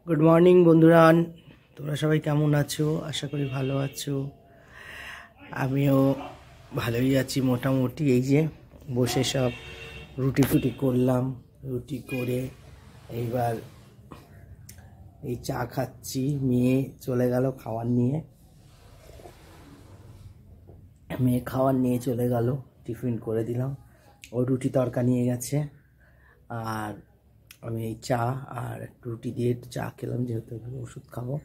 Good morning বন্ধুরা, তোমরা সবাই কেমন আছো? আশা করি ভালো আছো। আমিও ভালোই আছি মোটামুটি। এই যে বসে সব রুটি ফুটি করলাম, রুটি করে এইবার এই চা খাচ্ছি। মেয়ে চলে গেল খাবার নিয়ে, চলে গেল, টিফিন করে দিলাম। ও রুটি তড়কা নিয়ে গেছে, আর আমি এই চা আর একটু রুটি দিয়ে একটু চা খেলাম, যেহেতু ওষুধ খাবো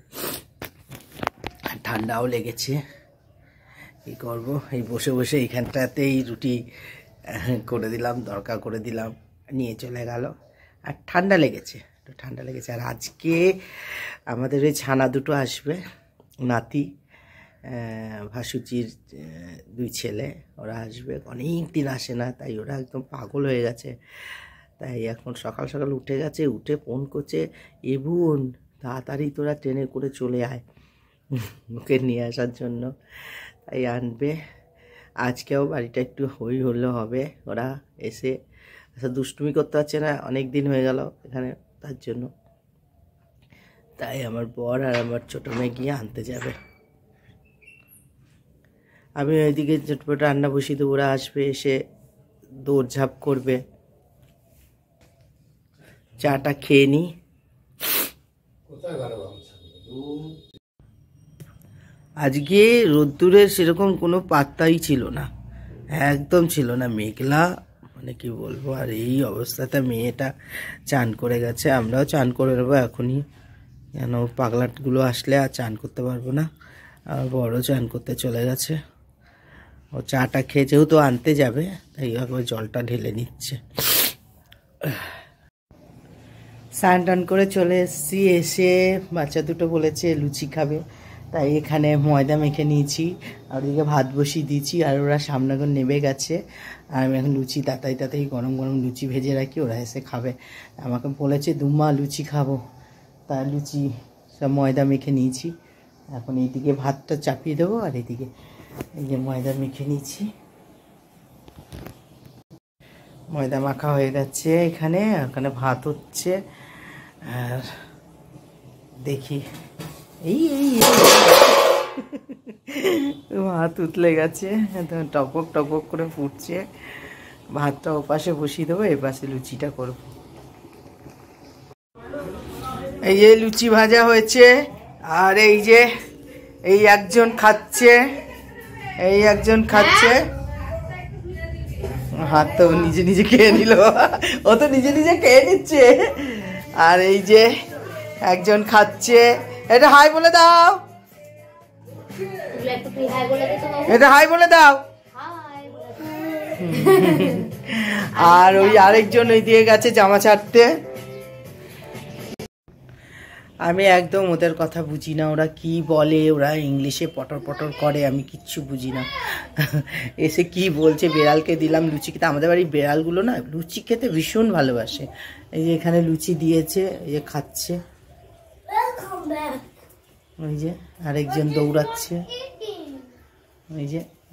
আর ঠান্ডাও লেগেছে। কী করবো, এই বসে বসে এইখানটাতেই রুটি করে দিলাম, তড়কা করে দিলাম, নিয়ে চলে গেল। আর ঠান্ডা লেগেছে, আর আজকে আমাদের ওই ছানা দুটো আসবে, নাতি ভাসুচির দুই ছেলে, ওরা আসবে। অনেক দিন আসে না, তাই ওরা একদম পাগল হয়ে গেছে। তাই এখন সকাল সকাল উঠে গেছে, উঠে ফোন করছে, এ বোন তাড়াতাড়ি তোরা ট্রেনে করে চলে আয় ওকে নিয়ে আসার জন্য। তাই আনবে। আজকেও বাড়িটা একটু হই হলে হবে, ওরা এসে দুষ্টুমি করতে পারছে না, অনেক দিন হয়ে গেল এখানে, তার জন্য। তাই আমার বর আর আমার ছোটো মেয়ে গিয়ে আনতে যাবে। আমি ওইদিকে চটপট রান্না বসিয়ে দেবো, ওরা আসবে, এসে দৌড়ঝাঁপ করবে। চাটা খেয়ে নি। আজকে রোদ্দুরের সেরকম কোনো পাত্তাই ছিল না, একদম ছিল না, মেঘলা, মানে কি বলবো। আর এই অবস্থাতে মেয়েটা চান করে গেছে, আমরাও চান করে নেবো এখনই, কেন পাগলাটগুলো আসলে আর চান করতে পারবো না। আর বড় চান করতে চলে গেছে। ও চাটা খেয়ে যেহেতু আনতে যাবে, তাই একবার জলটা ঢেলে নিচ্ছে। স্নান টান করে চলে এসেছি, এসে বাচ্চা দুটো বলেছে লুচি খাবে, তাই এখানে ময়দা মেখে নিয়েছি, আর ওদিকে ভাত বসিয়ে দিয়েছি, আর ওরা সামনে এখন নেমে গেছে। আর আমি এখন লুচি তাড়াতাড়ি গরম গরম লুচি ভেজে রাখি, ওরা এসে খাবে। আমাকে বলেছে দুমা লুচি খাবো, তা লুচি সব ময়দা মেখে নিয়েছি। এখন এইদিকে ভাতটা চাপিয়ে দেবো, আর এইদিকে এই যে ময়দা মেখে নিয়েছি। ময়দা মাখা হয়ে গেছে, এখানে ভাত হচ্ছে। আর দেখি এই ভাত উতলে গেছে, টপক টপক করে ফুটছে। ভাতটা ওপাশে বসিয়ে দেবো, এপাশে লুচিটা করব। এই যে লুচি ভাজা হয়েছে, আর এই যে একজন খাচ্ছে, হাত তো নিজে নিজে খেয়ে নিল, ও তো নিজে নিজে খেয়ে নিচ্ছে। আর এই যে একজন খাচ্ছে, এটা হাই বলে দাও, এটা হাই বলে দাও। আর ওই আরেকজন ওই দিয়ে গেছে জামা ছাড়তে। আমি একদম ওদের কথা বুঝি না, ওরা কি বলে, ওরা ইংলিশে পটর পটর করে, আমি কিচ্ছু বুঝি না। এসে কি বলছে, বেড়ালকে দিলাম লুচি খেতে। আমাদের বাড়ির বেড়ালগুলো না লুচি খেতে ভীষণ ভালোবাসে। এই যে এখানে লুচি দিয়েছে, এই যে খাচ্ছে। ওই যে আরেকজন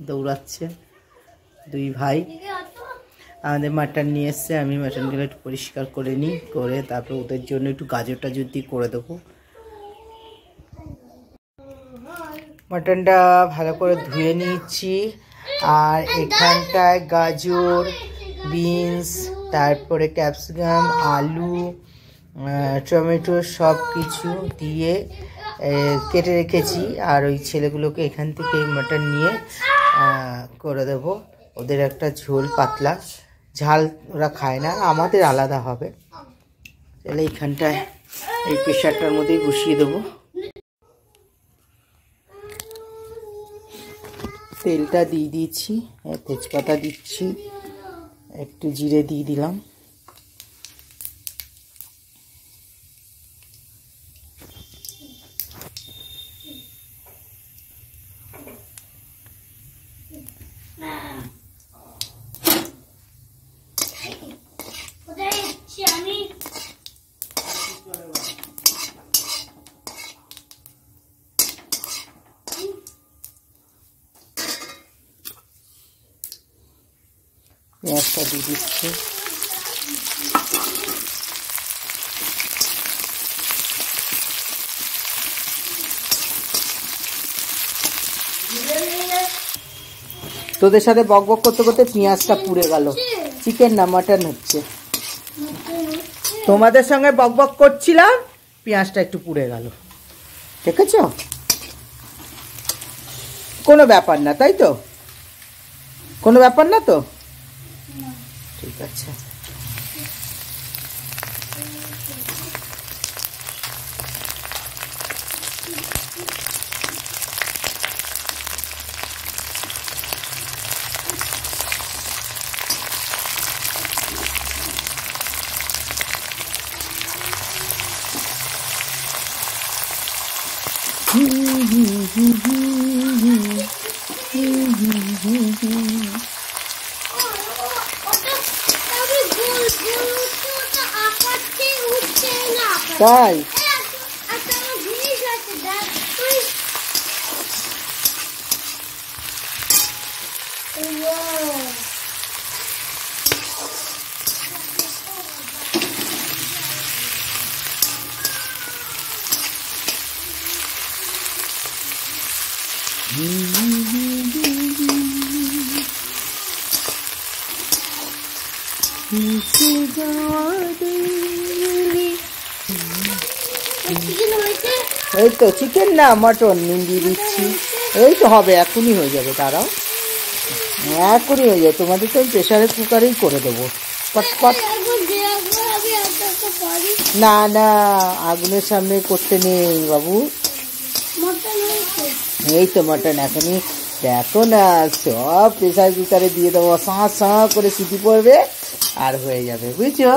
দৌড়াচ্ছে, দুই ভাই। আমাদের মাটন নিয়ে এসছে, আমি মাটনগুলো একটু পরিষ্কার করে নিই, করে তারপর ওদের জন্য একটু গাজর টাজর দিয়ে করে দেবো। মাটনটা ভালো করে ধুয়ে নিচ্ছি, আর এখানটায় গাজর, বিনস, তারপরে ক্যাপসিকাম, আলু, টমেটো সব কিছু দিয়ে কেটে রেখেছি। আর ওই ছেলেগুলোকে এখান থেকে মাটন নিয়ে করে দেবো। ওদের একটা ঝোল পাতলা, ঝাল ওরা খায় না, আমাদের আলাদা হবে। তাহলে এইখানটায় এই প্রেশারটার মধ্যেই বসিয়ে দেবো। তেলটা দিয়ে দিয়েছি, তেজপাতা দিচ্ছি, একটু জিরে দিয়ে দিলাম। পেঁয়াজটা দিয়ে দিচ্ছি। তোদের সাথে বক বক করতে করতে পেঁয়াজটা পুড়ে গেল। চিকেন না মাটন হচ্ছে। তোমাদের সঙ্গে বক বক করছিলাম, পেঁয়াজটা একটু পুড়ে গেল। দেখেছ? কোনো ব্যাপার না, তাই তো? কোনো ব্যাপার না তো? ঠিক আছে। তাই এই তো চিকেন না মটন দিয়ে দিচ্ছি। এই তো হবে, এখনই হয়ে যাবে। দাঁড়াও, এখনই হয়ে যাবে। তোমাদের তো আমি প্রেসারের কুকারেই করে দেবো। পটপট। না না, আগুনের সামনে করতে নেই বাবু। এই তো মটন এখনই। দেখো না, সব প্রেসার কুকারে দিয়ে দেবো, সাঁ সাঁ করে সিটি পড়বে আর হয়ে যাবে, বুঝছো?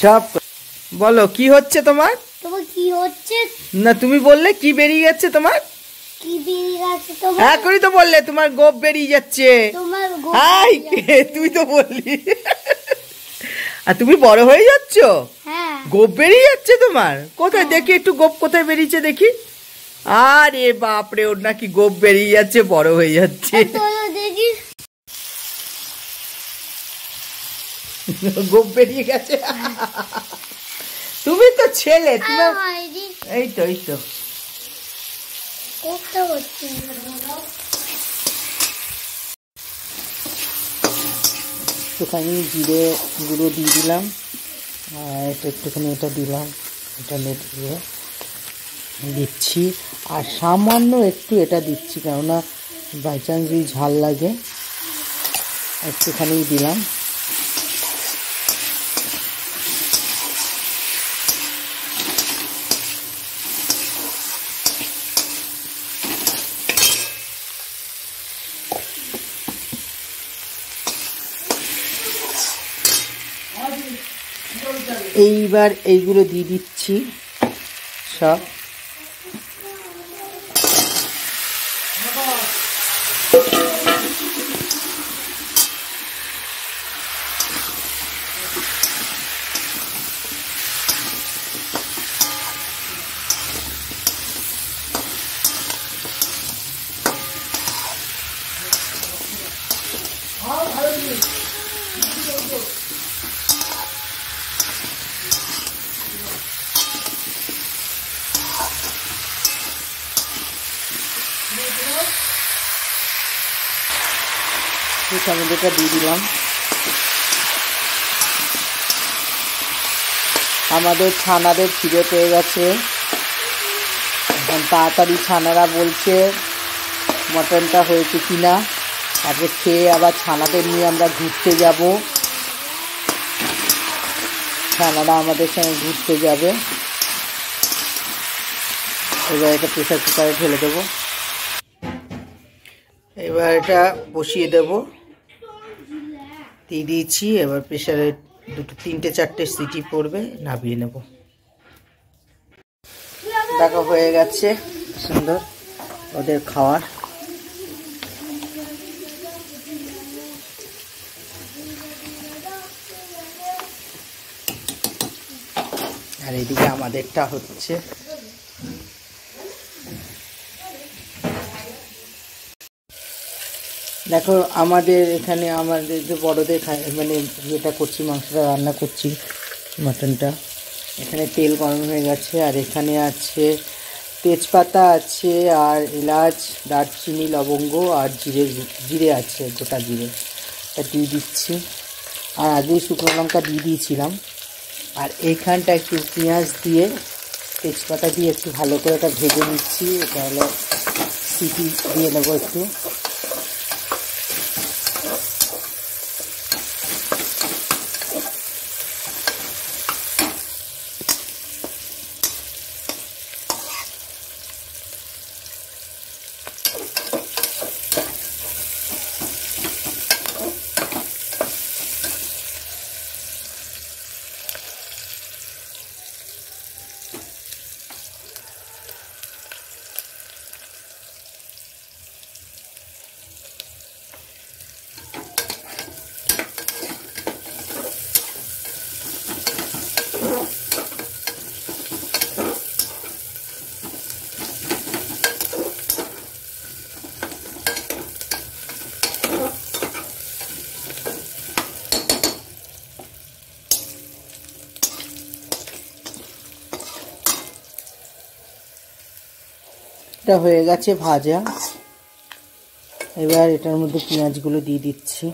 চপ। বলো কি হচ্ছে তোমার? তোমার কি হচ্ছে না, তুমি বললে কি বেরিয়ে যাচ্ছে তোমার? কি বেরিয়ে যাচ্ছে তোমার? এখনই তো বললে তোমার গোপ বেরিয়ে যাচ্ছে। তোমার হাই, তুই তো বললি। আর তুমি বড় হয়ে যাচ্ছ? হ্যাঁ, গোপ বেরিয়ে যাচ্ছে তোমার। কোথায় দেখি একটু গোপ কোথায় বেরিয়েছে দেখি। আরে বাপরে, ওর নাকি গোপ বেরিয়ে যাচ্ছে, বড় হয়ে যাচ্ছে। দেখি গোপ বেরিয়ে গেছে। তুমি তো ছেলে, তোমার এই তো একটুখানি জিরে গুঁড়ো দিয়ে দিলাম, আর একটুখানি এটা দিলাম, এটা দিয়ে দিচ্ছি। আর সামান্য একটু এটা দিচ্ছি, কেননা বাই চান্স যদি ঝাল লাগে, একটুখানি দিলাম। এইবার এইগুলো দিয়ে দিচ্ছি সব। টমেটোটা দিয়ে দিলাম। আমাদের ছানাদের খিদে পেয়ে গেছে, এখন তাড়াতাড়ি ছানারা বলছে মটনটা হয়েছে কিনা। তারপর খেয়ে আবার ছানাদের নিয়ে আমরা ঘুরতে যাব। ছানারা আমাদের সঙ্গে ঘুরতে যাবে। এবার এটা প্রেসার কুকারে ঢেলে দেবো। এবার এটা বসিয়ে দেবো, দিয়ে দিয়েছি। এবার প্রেসারে 3-4টে সিটি পড়বে, নামিয়ে নেব। দেখো হয়ে গেছে সুন্দর ওদের খাওয়ার। আর এদিকে আমাদেরটা হচ্ছে। দেখো আমাদের এখানে আমাদের যে বড়দের মানে যেটা করছি, মাংসটা রান্না করছি, মাটনটা, এখানে তেল গরম হয়ে গেছে। আর এখানে আছে তেজপাতা আছে আর এলাচ, দারচিনি, লবঙ্গ আর জিরে আছে, গোটা জিরে, এটা দিয়ে দিচ্ছি। আর আগেই শুকনো লঙ্কা দিয়ে দিয়েছিলাম। আর এইখানটা একটু পেঁয়াজ দিয়ে তেজপাতা দিয়ে একটু ভালো করে এটা ভেজে নিচ্ছি। এটা হলো সিটি দিয়ে নেবো একটু। এটা হয়ে গেছে ভাজা। এবার এটার মধ্যে পেঁয়াজগুলো দিয়ে দিচ্ছি।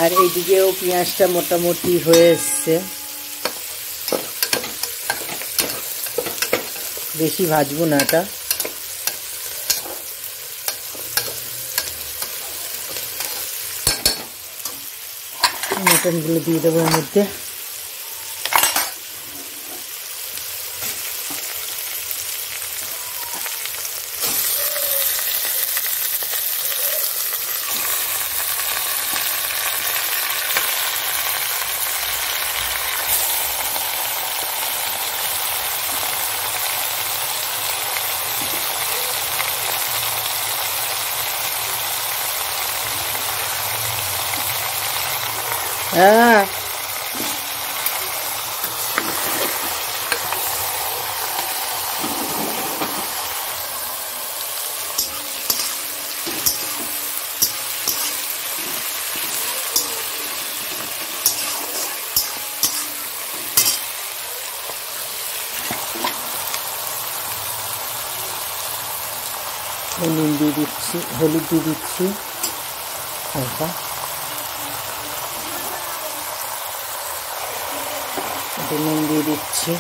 আর এইদিকেও পেঁয়াজটা মোটামুটি হয়ে এসছে, বেশি ভাজবো না এটা। মটনগুলো দিয়ে দেবো এর মধ্যে। হ্যাঁ, নুন দিয়ে দিচ্ছি, হলুদ দিয়ে দিচ্ছি হালকা। নুন দিয়ে দিচ্ছি।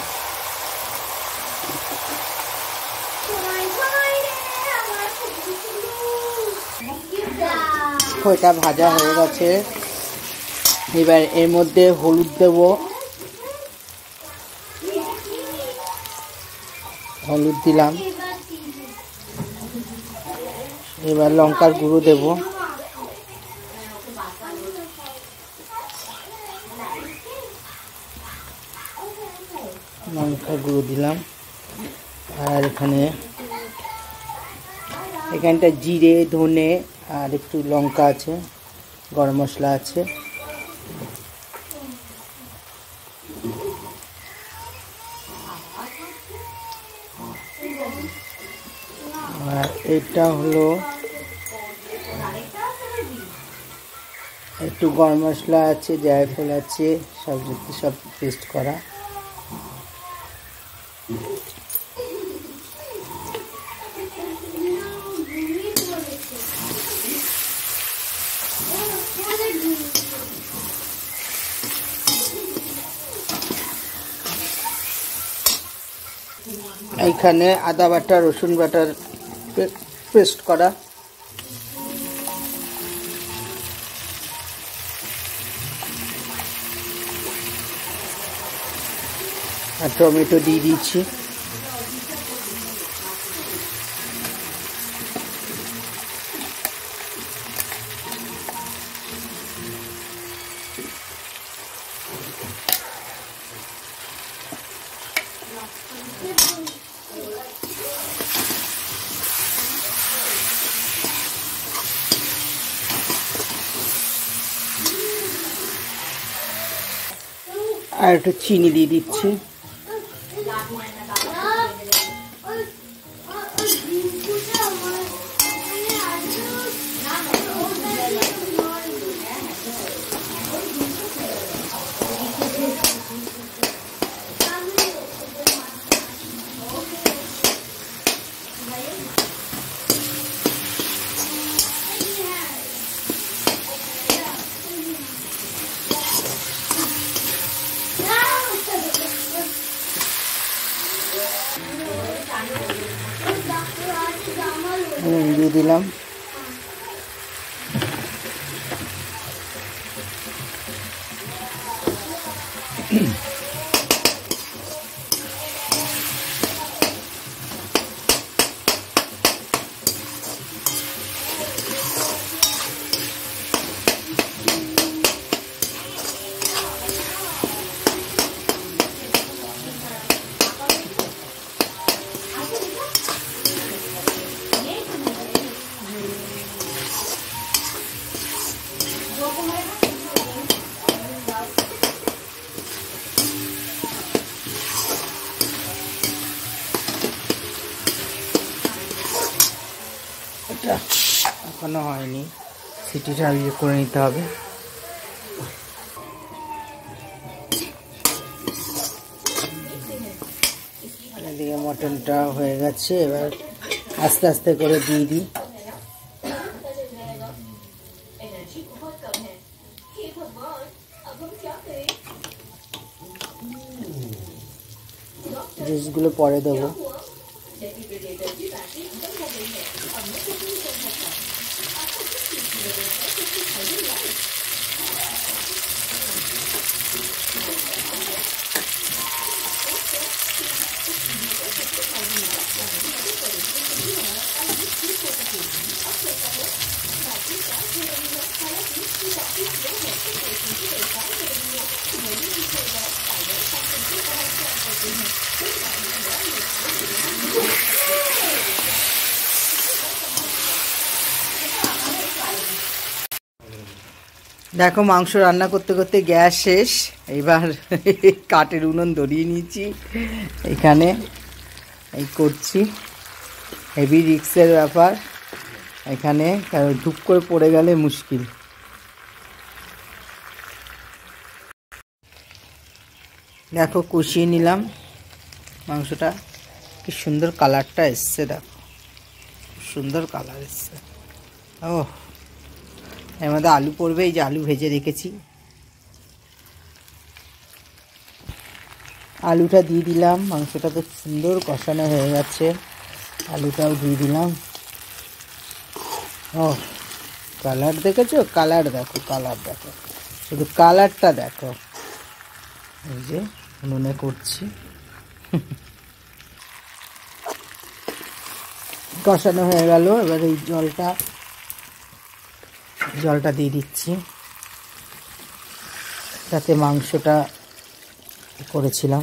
ওইটা ভাজা হয়ে গেছে। এবার এর মধ্যে হলুদ দেব, হলুদ দিলাম। এবার লঙ্কার গুঁড়ো দেব, লঙ্কার গুঁড়ো দিলাম। আর এখানটা জিরে, ধনে আর একটু লঙ্কা আছে, গরম মশলা আছে। আর এটা হলো একটু গরম মশলা আছে, জায়ফল আছে, সব পেস্ট করা। এইখানে আদা বাটা, রসুন বাটার পেস্ট করা। আর টমেটো দিয়ে দিচ্ছি। আর একটু চিনি দিয়ে দিচ্ছি। দিয়ে দিলাম। এখনো হয়নি, সিটিটা ইয়ে করে নিতে হবে। এদিকে মটনটা হয়ে গেছে, এবার আস্তে আস্তে করে দিয়ে দিই। জুসগুলো পরে দেবো। দেখো মাংস রান্না করতে করতে গ্যাস শেষ, এবার কাঠের উনুন ধরিয়ে নিয়েছি, এখানে এই করছি। হেভি রিস্কের ব্যাপার এখানে, কারণ ধূপ করে পড়ে গেলে মুশকিল। দেখো কষিয়ে নিলাম মাংসটা, কি সুন্দর কালারটা এসছে, দেখো সুন্দর কালার এসছে। ও এর মধ্যে আলু পড়বে, এই যে আলু ভেজে রেখেছি, আলুটা দিয়ে দিলাম। মাংসটা তো সুন্দর কষানো হয়ে গেছে, আলুটাও দিয়ে দিলাম। ও কালার দেখেছো, কালার দেখো, কালার দেখো, শুধু কালারটা দেখো। এই যে নুনে করছি, কষানো হয়ে গেল। এবার এই জলটা দিয়ে দিচ্ছি, যাতে মাংসটা করেছিলাম।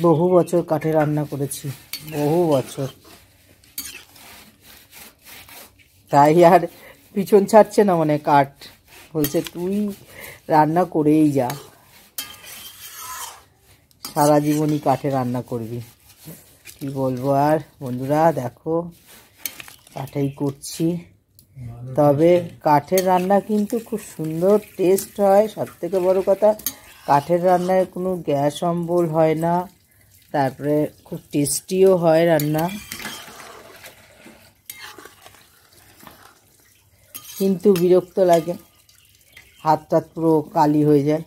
বহু বছর কাঠে রান্না করেছি, বহু বছর, তাই আর পিছন ছাড়ছে না, মানে কাঠ বলছে তুই রান্না করেই যা, সারা জীবনই কাঠে রান্না করবি। কি বলবো আর বন্ধুরা, দেখো কাঠেই করছি, তবে কাঠের রান্না কিন্তু খুব সুন্দর টেস্ট হয়। সব থেকে বড় কথা, কাঠের রান্নায় কোনো গ্যাস অম্বল হয় না, তারপরে খুব টেস্টিও হয় রান্না। কিন্তু বিরক্ত লাগে, হাত টাত পুরো কালি হয়ে যায়,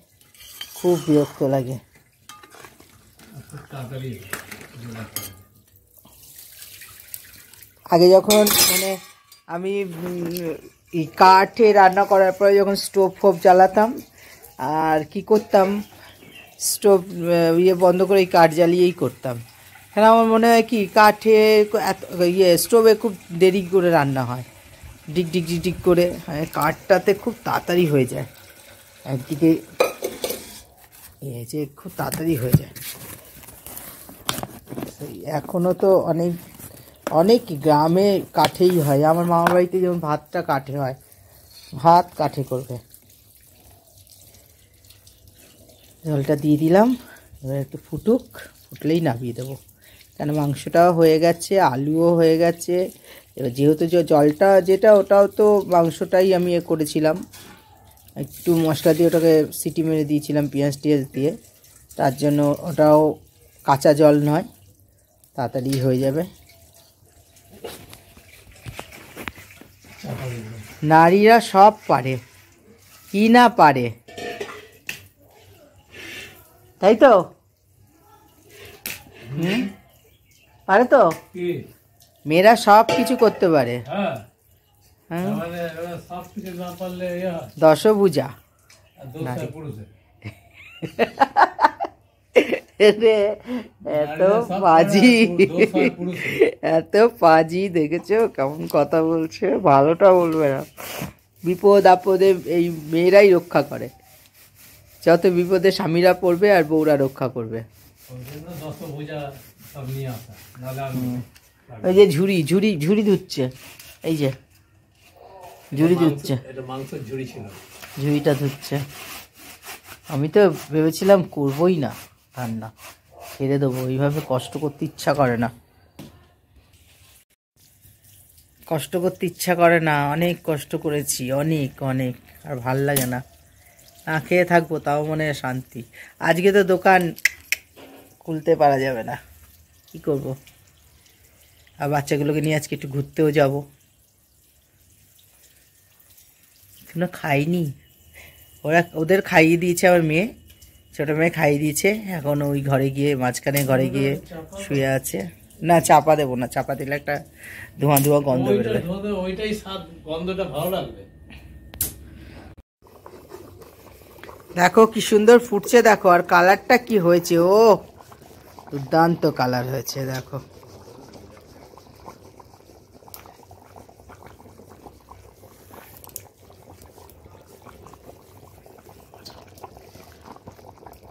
খুব বিরক্ত লাগে। আগে যখন মানে আমি এই কাঠে রান্না করার পরে যখন স্টোভ ফোভ জ্বালাতাম, আর কি করতাম, স্টোভ বন্ধ করে এই কাঠ জ্বালিয়েই করতাম। কেন আমার মনে হয় কি কাঠে স্টোভে খুব দেরি করে রান্না হয়, ডিগ ডিগ ডিগ ডিগ করে, কাঠটাতে খুব তাড়াতাড়ি হয়ে যায়, একদিকে যে খুব তাড়াতাড়ি হয়ে যায়। এখনও তো অনেক গ্রামে কাঠেই হয়। আমার মামার বাড়িতে যেমন ভাতটা কাঠে হয়, ভাত কাঠে করবে। জলটা দিয়ে দিলাম, এবার একটু ফুটলেই নামিয়ে দেবো, কেন মাংসটাও হয়ে গেছে, আলুও হয়ে গেছে, এবার যেহেতু যে জলটা যেটা ওটাও তো মাংসটাই আমি করেছিলাম, একটু মশলা দিয়ে ওটাকে সিটি মেরে দিয়েছিলাম পেঁয়াজ টিয়াজ দিয়ে, তার জন্য ওটাও কাঁচা জল নয়, তাড়াতাড়ি হয়ে যাবে। নারীরা সব পারে, কি না পারে, তাই তো? পারে তো, মেয়েরা সব কিছু করতে পারে। দশভুজা এত পাজি, এত পাজি, দেখেছো কেমন কথা বলছে? ভালোটা বলবে না, বিপদ আপদে এই মেয়েরাই রক্ষা করে। যত বিপদে স্বামীরা পড়বে আর বউরা রক্ষা করবে। ওই যে ঝুড়ি ঝুড়ি ঝুড়ি ধুচ্ছে, এই যে ঝুড়ি ধুচ্ছে, ঝুড়িটা ধুচ্ছে। আমি তো ভেবেছিলাম করবই না রান্না, ছেড়ে দেবো, এইভাবে কষ্ট করতে ইচ্ছা করে না, কষ্ট করতে ইচ্ছা করে না। অনেক কষ্ট করেছি, অনেক অনেক, আর ভাল লাগে না। না খেয়ে থাকবো তাও মনে হয় শান্তি। আজকে তো দোকান খুলতে পারা যাবে না, কি করব? আর বাচ্চাগুলোকে নিয়ে আজকে একটু ঘুরতেও যাব। এখনো খাইনি, ওদের খাইয়ে দিয়েছে, আমার মেয়ে, ছোটো মেয়ে খাইয়ে দিয়েছে। এখন ওই ঘরে গিয়ে, মাঝখানে ঘরে গিয়ে শুয়ে আছে। না চাপা দেবো না, চাপা দিলে একটা ধোঁয়া ধোঁয়া গন্ধ বেরোবে। ওইটাই স্বাদ, গন্ধটা ভালো লাগবে। দেখো কি সুন্দর ফুটছে, দেখো, আর কালারটা কি হয়েছে, ও দুর্দান্ত কালার হয়েছে, দেখো।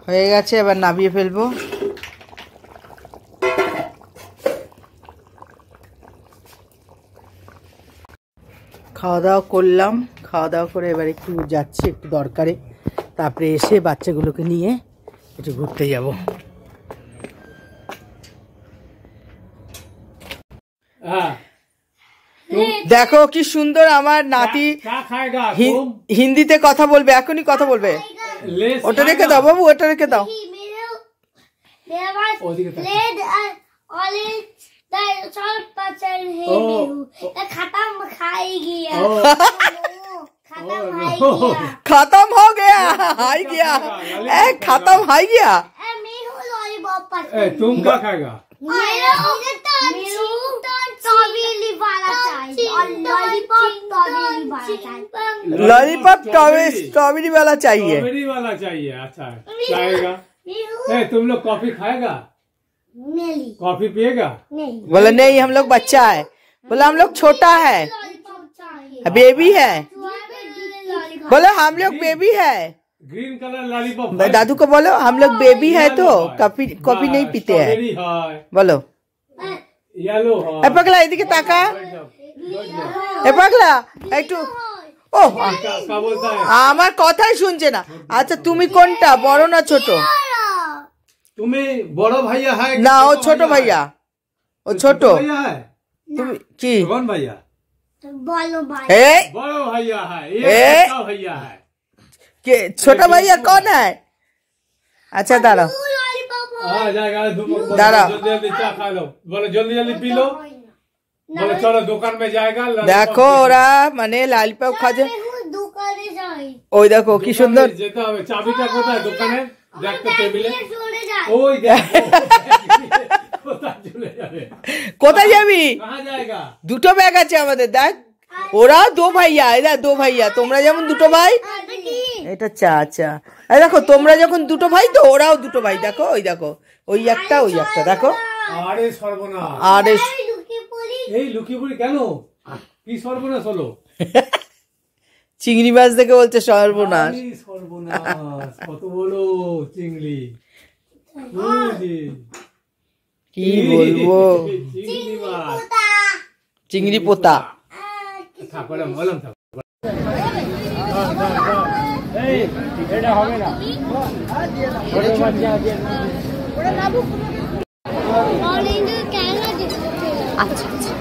হয়ে গেছে, এবার নামিয়ে ফেলবো। খাওয়া দাওয়া করলাম, খাওয়া দাওয়া করে এবার একটু যাচ্ছি একটু দরকারে, তারপরে এসে বাচ্চাগুলোকে নিয়ে একটু ঘুরতে যাব। দেখো কি সুন্দর আমার নাতি হিন্দিতে কথা বলবে, এখনই কথা বলবে। ওটা রেখে দাও বাবু, ওটা রেখে দাও। खत्म हो गया, हाई गया, खत्म हाई गया। तुम क्या खाएगा? लॉलीपॉप स्ट्रॉबेरी वाला चाहिए, स्ट्रॉबेरी वाला चाहिए। अच्छा खाएगा। तुम लोग कॉफी खाएगा? कॉफी पिएगा? बोला नहीं, हम लोग बच्चा है। बोला हम लोग छोटा है, बेबी है। बोलो हम लोग बेबी है। Green colour lollipop. दादू को बोलो हम लोग बेबी है तो कॉफी कॉफी नहीं पीते हैं। बोलो येलो है। पगला এদিকে তাকা, পাগলা একটু। ও আমার কথাই শুনছে না। আচ্ছা তুমি কোনটা, বড় না ছোট? তুমি বড় ভাইয়া है না, ও ছোট ভাইয়া, ও ছোট। তুমি কি कौन भैया? बोलो भाई। बड़ो भैया है, ये छोटा भैया है। के छोटा भैया कौन है? अच्छा दाঁড়াও, आ जाएगा। दाঁড়াও, जल्दी जल्दी चाय खा लो, बोलो जल्दी जल्दी पी लो। बोलो चलो दुकान में जाएगा। দেখো ওরা মানে লালিপপ খাচ্ছে। দোকানে যাই, ওই দেখো কি সুন্দর। যেতে হবে, চাবিটা কোথায় দোকানের? দেখতে টেবিলে। চলে যাই। ওই দেখো কোথায় চলে যাবে? কোথায় যাবি? कहाँ जाएगा? দুটো ব্যাগ আছে আমাদের, দেখ। ওরা দো ভাইয়া, এরা দো ভাইয়া। তোমরা যেমন দুটো ভাই, এটা চা চা। এই দেখো তোমরা যখন দুটো ভাই তো ওরাও দুটো ভাই। দেখো ওই দেখো, ওই একটা ওই একটা, দেখো। আরে সর্বনাশ, আরে এই লুকিপুরি কেন? কি সর্বনাশ হলো? চিংড়ি মাছ দেখে বলছে সর্বনাশ। আরে সর্বনাশ, কত বলো চিংড়ি। কি বলবো, চিংড়ি মাছ, চিংড়ি পোতা। থাকলাম বললাম থাক। এই এটা হবে না। অরেঞ্জ কেন দিতে? আচ্ছা আচ্ছা।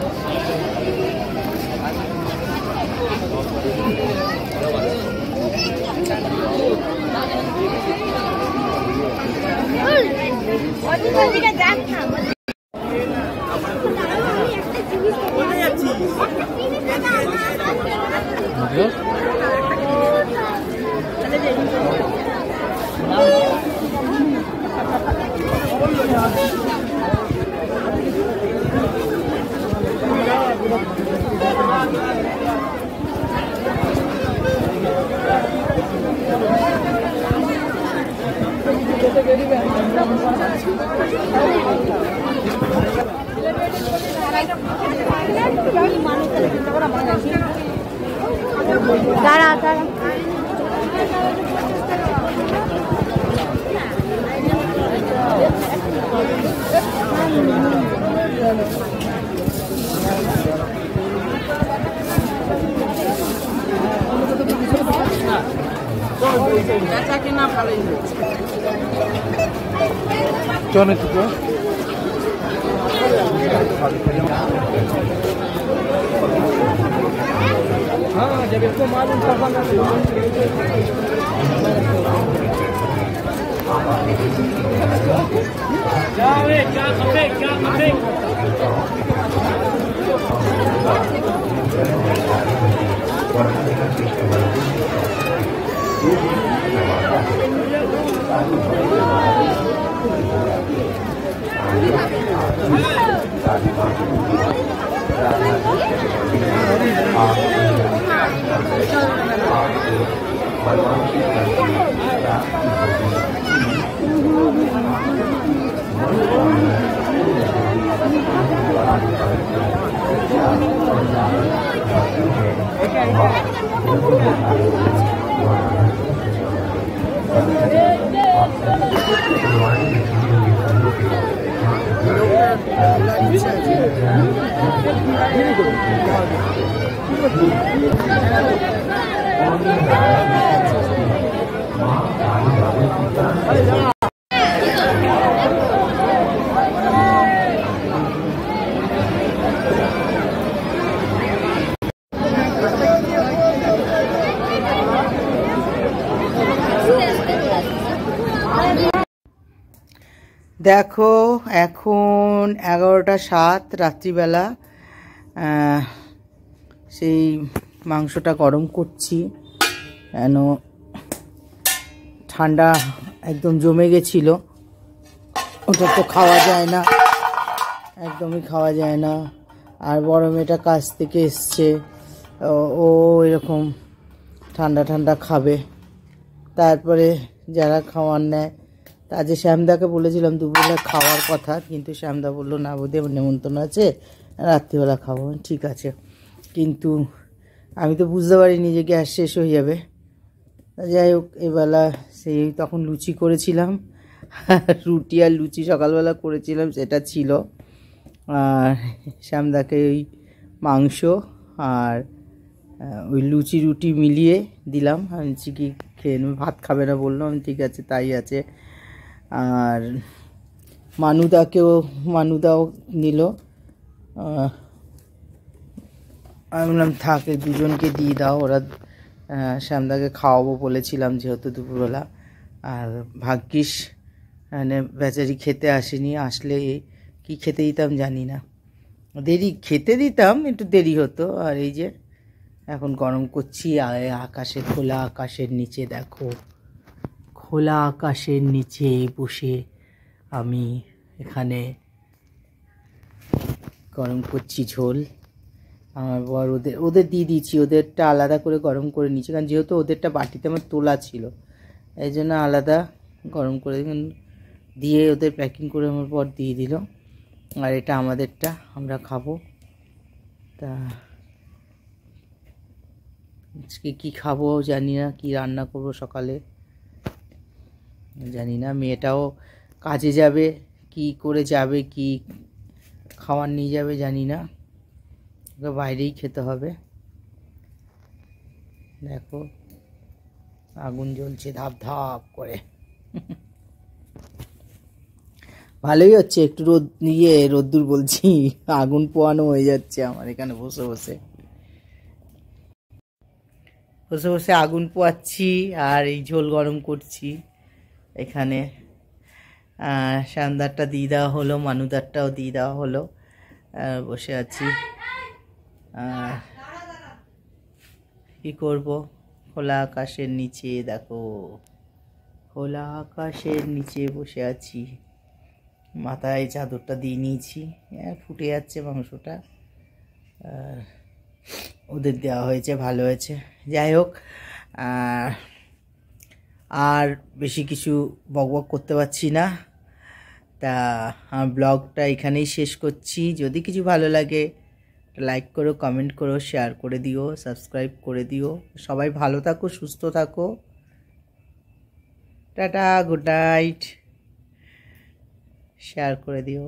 দাঁড়া দাঁড়া চলো তো हाँ जब इसको मालूम क्या खपे দেখো এখন 11:07 রাত্রিবেলা। সেই মাংসটা গরম করছি, কেন ঠান্ডা একদম জমে গেছিলো, ওটা তো খাওয়া যায় না, একদমই খাওয়া যায় না। আর বড় মেয়েটা কাছ থেকে এসছে, ও এরকম ঠান্ডা ঠান্ডা খাবে। তারপরে যারা খাওয়ার নেয়, তা যে শ্যামদাকে বলেছিলাম দুপুরবেলা খাওয়ার কথা, কিন্তু শ্যামদা বললো না বৌদি আমার নেমন্তন্ন আছে, রাত্রিবেলা খাবো। ঠিক আছে, কিন্তু আমি তো বুঝতে পারিনি যে গ্যাস শেষ হয়ে যাবে। যাই হোক, এবেলা সেই তখন লুচি করেছিলাম, রুটি আর লুচি সকালবেলা করেছিলাম, সেটা ছিল। আর শ্যামদাকে ওই মাংস আর ওই লুচি রুটি মিলিয়ে দিলাম। আমি কি খেয়ে নেব, ভাত খাবে না বললো, আমি ঠিক আছে তাই আছে। আর মানুদাও নিল। আমি বললাম থাক, দুজনকে দিয়ে দাও, ওরা শ্যামদাকে খাওয়াবো বলেছিলাম যেহেতু দুপুরবেলা। আর ভাগ্যিস মানে বেচারি খেতে আসেনি, আসলে কি খেতে দিতাম জানি না, খেতে দিতাম একটু দেরি হতো। আর এই যে এখন গরম করছি, আকাশে খোলা আকাশের নিচে দেখো, খোলা আকাশের নিচে বসে আমি এখানে গরম করছি ঝোল। আমার বর ওদের দিয়ে দিয়েছি, ওদেরটা আলাদা করে গরম করে নিচ্ছি, কারণ যেহেতু ওদেরটা বাটিতে আমার তোলা ছিল, এই জন্য আলাদা গরম করে দিয়ে ওদের প্যাকিং করে আমার বর দিয়ে দিল। আর এটা আমাদেরটা, আমরা খাবো। তা আজকে কী খাবো জানি না, কি রান্না করবো সকালে জানি না। মেয়েটাও কাজে যাবে, কি করে যাবে, কি খাবার নিয়ে যাবে জানি না, ওকে বাইরেই খেতে হবে। দেখো আগুন জ্বলছে ধাপ ধাপ করে, ভালোই হচ্ছে, একটু রোদ্দুর বলছি, আগুন পোয়ানো হয়ে যাচ্ছে আমার এখানে বসে বসে আগুন পোয়াচ্ছি আর এই ঝোল গরম করছি এখানে। শ্যামদারটা দিয়ে দেওয়া হলো, মানুদারটাও দিয়ে দেওয়া হলো, বসে আছি। কি করব, খোলা আকাশের নিচে দেখো, খোলা আকাশের নিচে বসে আছি। মাথায় চাদরটা দিয়ে নিয়েছি, ফুটে যাচ্ছে মাংসটা, আর ওদের দেওয়া হয়েছে, ভালো হয়েছে। যাই হোক, আর বেশি কিছু বকবক করতে পারছি না, তা ব্লগটা এখানেই শেষ করছি। যদি কিছু ভালো লাগে লাইক করো, কমেন্ট করো, শেয়ার করে দিও, সাবস্ক্রাইব করে দিও। সবাই ভালো থাকো, সুস্থ থাকো। Tata, good night. শেয়ার করে দিও।